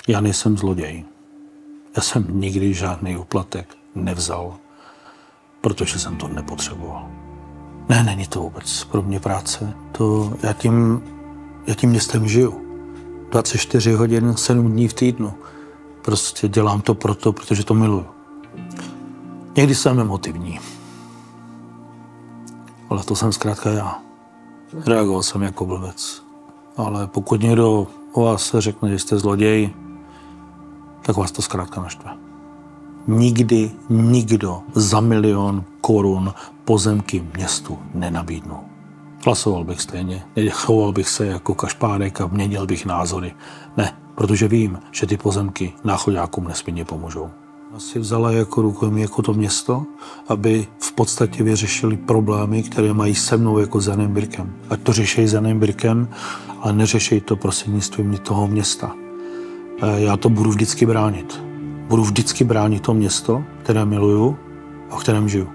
Já nejsem zloděj. Já jsem nikdy žádný úplatek nevzal, protože jsem to nepotřeboval. Ne, není to vůbec pro mě práce. Já tím městem žiju. 24 hodin, 7 dní v týdnu. Prostě dělám to protože to miluju. Někdy jsem emotivní. Ale to jsem zkrátka já. Reagoval jsem jako blbec. Ale pokud někdo o vás řekne, že jste zloděj, tak vás to zkrátka naštve. Nikdy nikdo za 1 000 000 korun pozemky městu nenabídnu. Hlasoval bych stejně, choval bych se jako kašpárek a měnil bych názory. Ne, protože vím, že ty pozemky náchoďákům nesmírně pomůžou. Asi vzala jako rukojmí jako to město, aby v podstatě vyřešili problémy, které mají se mnou jako s Janem Birkem. Ať to řeší s Janem Birkem, ale neřeší to prostřednictvím toho města. Já to budu vždycky bránit. Budu vždycky bránit to město, které miluju a v kterém žiju.